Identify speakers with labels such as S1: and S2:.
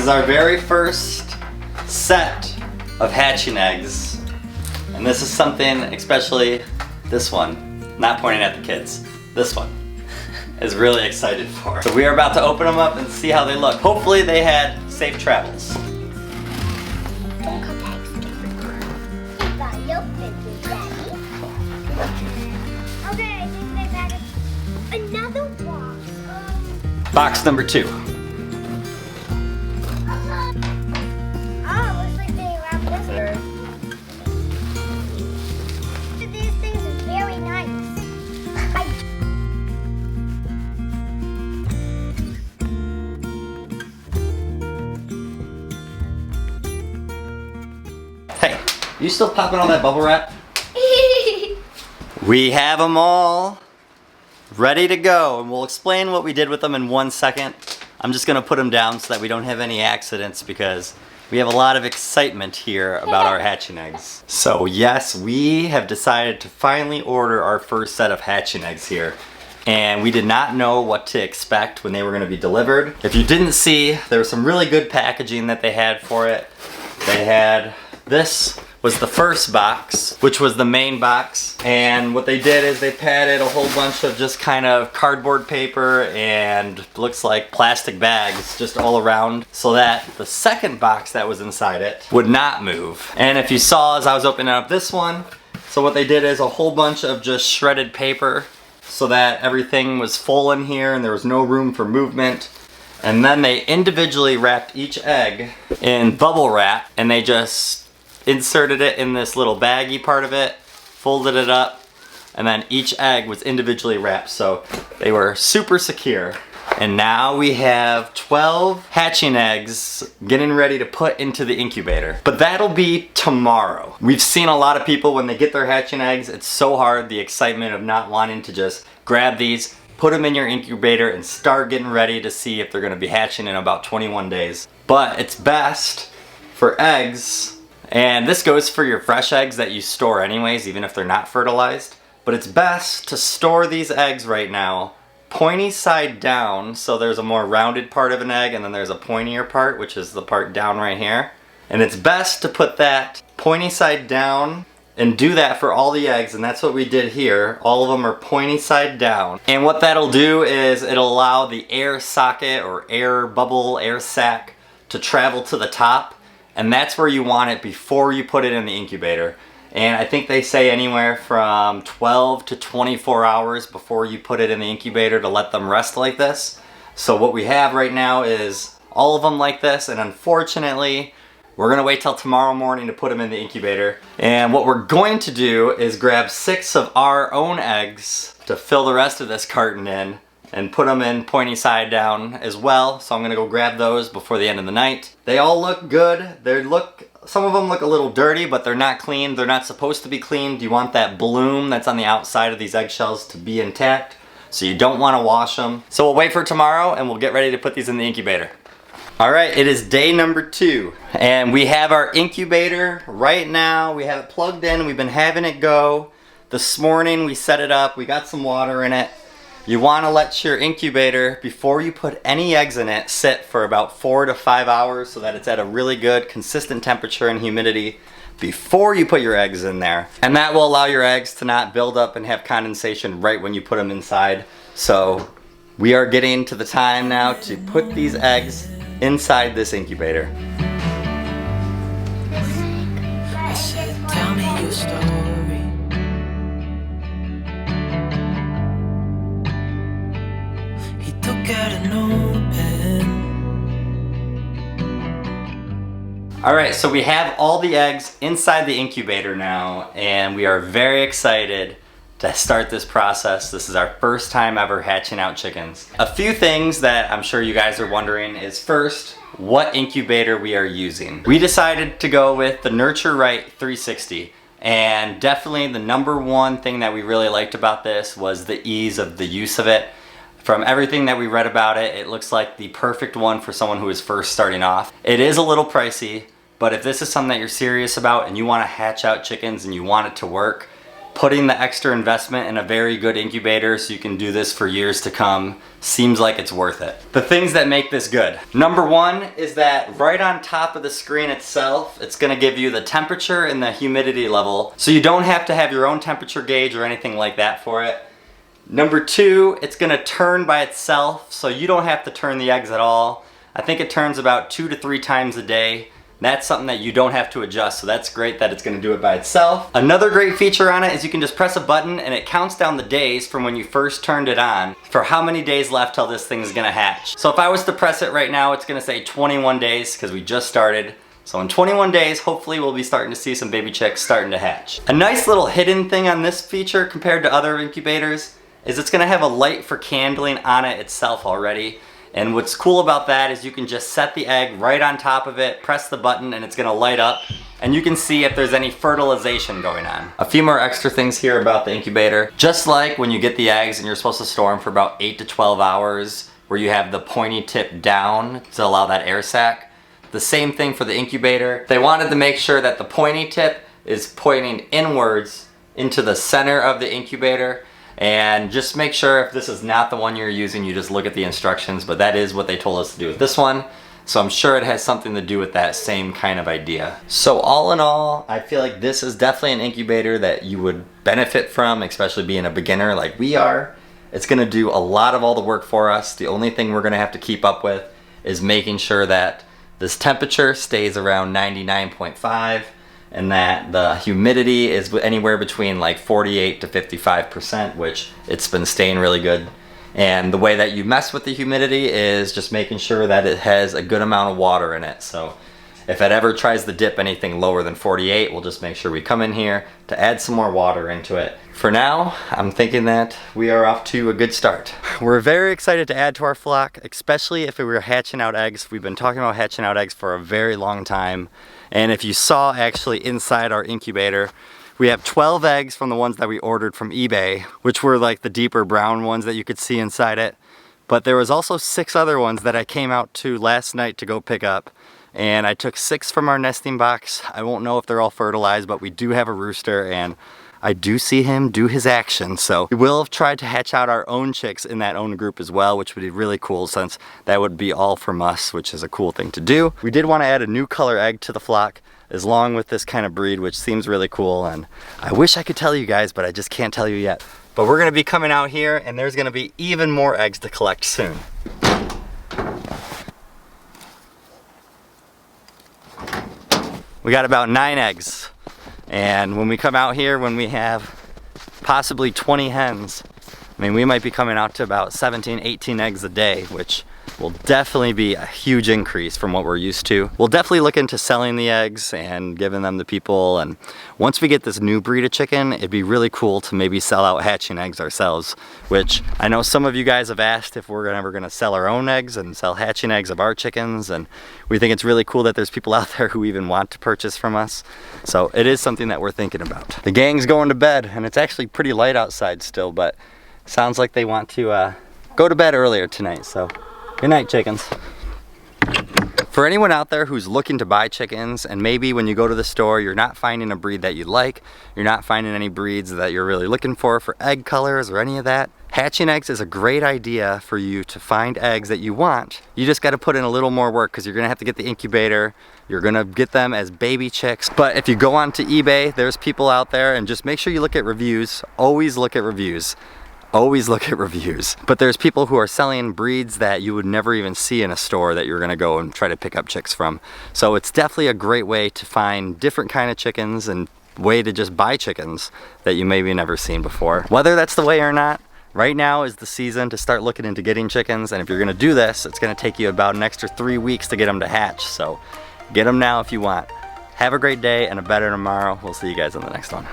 S1: is our very first set of hatching eggs. And this is something, especially this one, not pointing at the kids, this one is really excited for. So we are about to open them up and see how they look. Hopefully they had safe travels.
S2: Okay, I think they've had another box.
S1: Box number 2.
S2: Oh, looks like they wrapped this here. These things are very nice.
S1: Hey, you still popping all that bubble wrap? We have them all ready to go, and we'll explain what we did with them in 1 second. I'm just gonna put them down so that we don't have any accidents because we have a lot of excitement here about our hatching eggs. So yes, we have decided to finally order our first set of hatching eggs here. And we did not know what to expect when they were gonna be delivered. If you didn't see, there was some really good packaging that they had for it. They had, this was the first box, which was the main box. And what they did is they padded a whole bunch of just kind of cardboard paper and looks like plastic bags just all around so that the second box that was inside it would not move. And if you saw as I was opening up this one, so what they did is a whole bunch of just shredded paper so that everything was full in here and there was no room for movement. And then they individually wrapped each egg in bubble wrap and they just inserted it in this little baggy part of it, folded it up, and then each egg was individually wrapped, so they were super secure. And now we have 12 hatching eggs getting ready to put into the incubator. But that'll be tomorrow. We've seen a lot of people when they get their hatching eggs, it's so hard, the excitement of not wanting to just grab these, put them in your incubator, and start getting ready to see if they're gonna be hatching in about 21 days. But it's best for eggs, and this goes for your fresh eggs that you store anyways, even if they're not fertilized. But it's best to store these eggs right now pointy side down, so there's a more rounded part of an egg and then there's a pointier part, which is the part down right here. And it's best to put that pointy side down and do that for all the eggs, and that's what we did here. All of them are pointy side down. And what that'll do is it'll allow the air socket or air bubble, air sac to travel to the top. And that's where you want it before you put it in the incubator. And I think they say anywhere from 12 to 24 hours before you put it in the incubator to let them rest like this. So what we have right now is all of them like this, and unfortunately, we're gonna wait till tomorrow morning to put them in the incubator. And what we're going to do is grab 6 of our own eggs to fill the rest of this carton in and put them in pointy side down as well. So I'm gonna go grab those before the end of the night. They all look good. Some of them look a little dirty, but they're not clean. They're not supposed to be cleaned. You want that bloom that's on the outside of these eggshells to be intact, so you don't wanna wash them. So we'll wait for tomorrow and we'll get ready to put these in the incubator. All right, it is day number 2, and we have our incubator right now. We have it plugged in, we've been having it go. This morning we set it up, we got some water in it. You want to let your incubator, before you put any eggs in it, sit for about 4 to 5 hours so that it's at a really good consistent temperature and humidity before you put your eggs in there. And that will allow your eggs to not build up and have condensation right when you put them inside. So we are getting to the time now to put these eggs inside this incubator.
S3: Tell me your story.
S1: Alright, so we have all the eggs inside the incubator now, and we are very excited to start this process. This is our first time ever hatching out chickens. A few things that I'm sure you guys are wondering is, first, what incubator we are using. We decided to go with the Nurture Right 360. And definitely the number one thing that we really liked about this was the ease of the use of it. From everything that we read about it, it looks like the perfect one for someone who is first starting off. It is a little pricey, but if this is something that you're serious about and you want to hatch out chickens and you want it to work, putting the extra investment in a very good incubator so you can do this for years to come seems like it's worth it. The things that make this good. Number one is that right on top of the screen itself, it's gonna give you the temperature and the humidity level, so you don't have to have your own temperature gauge or anything like that for it. Number two, it's gonna turn by itself, so you don't have to turn the eggs at all. I think it turns about 2 to 3 times a day. That's something that you don't have to adjust, so that's great that it's gonna do it by itself. Another great feature on it is you can just press a button and it counts down the days from when you first turned it on for how many days left till this thing is gonna hatch. So if I was to press it right now, it's gonna say 21 days because we just started. So in 21 days, hopefully we'll be starting to see some baby chicks starting to hatch. A nice little hidden thing on this feature compared to other incubators is it's gonna have a light for candling on it itself already. And what's cool about that is you can just set the egg right on top of it, press the button, and it's gonna light up, and you can see if there's any fertilization going on. A few more extra things here about the incubator. Just like when you get the eggs and you're supposed to store them for about 8 to 12 hours, where you have the pointy tip down to allow that air sac, the same thing for the incubator. They wanted to make sure that the pointy tip is pointing inwards into the center of the incubator. And just make sure if this is not the one you're using, you just look at the instructions, but that is what they told us to do with this one. So I'm sure it has something to do with that same kind of idea. So all in all, I feel like this is definitely an incubator that you would benefit from, especially being a beginner like we are. It's gonna do a lot of all the work for us. The only thing we're gonna have to keep up with is making sure that this temperature stays around 99.5. and that the humidity is anywhere between like 48 to 55%, which it's been staying really good. And the way that you mess with the humidity is just making sure that it has a good amount of water in it. So if it ever tries to dip anything lower than 48, we'll just make sure we come in here to add some more water into it. For now, I'm thinking that we are off to a good start. We're very excited to add to our flock, especially if we were hatching out eggs. We've been talking about hatching out eggs for a very long time. And if you saw actually inside our incubator, we have 12 eggs from the ones that we ordered from eBay, which were like the deeper brown ones that you could see inside it. But there was also 6 other ones that I came out to last night to go pick up. And I took 6 from our nesting box. I won't know if they're all fertilized, but we do have a rooster and I do see him do his action. So we will have tried to hatch out our own chicks in that own group as well, which would be really cool since that would be all from us, which is a cool thing to do. We did want to add a new color egg to the flock along with this kind of breed, which seems really cool. And I wish I could tell you guys, but I just can't tell you yet. But we're gonna be coming out here and there's gonna be even more eggs to collect soon. We got about 9 eggs. And when we come out here, when we have possibly 20 hens, I mean, we might be coming out to about 17, 18 eggs a day, which will definitely be a huge increase from what we're used to. We'll definitely look into selling the eggs and giving them to people. And once we get this new breed of chicken, it'd be really cool to maybe sell out hatching eggs ourselves, which I know some of you guys have asked if we're ever gonna sell our own eggs and sell hatching eggs of our chickens. And we think it's really cool that there's people out there who even want to purchase from us. So it is something that we're thinking about. The gang's going to bed and it's actually pretty light outside still, but sounds like they want to go to bed earlier tonight. So good night, chickens. For anyone out there who's looking to buy chickens and maybe when you go to the store you're not finding a breed that you like, you're not finding any breeds that you're really looking for egg colors or any of that, hatching eggs is a great idea for you to find eggs that you want. You just got to put in a little more work because you're gonna have to get the incubator, you're gonna get them as baby chicks. But if you go onto eBay, there's people out there, and just make sure you look at reviews. Always look at reviews. Always look at reviews. But there's people who are selling breeds that you would never even see in a store that you're gonna go and try to pick up chicks from. So it's definitely a great way to find different kind of chickens and way to just buy chickens that you maybe never seen before. Whether that's the way or not, right now is the season to start looking into getting chickens. And if you're gonna do this, it's gonna take you about an extra 3 weeks to get them to hatch. So get them now if you want. Have a great day and a better tomorrow. We'll see you guys on the next one.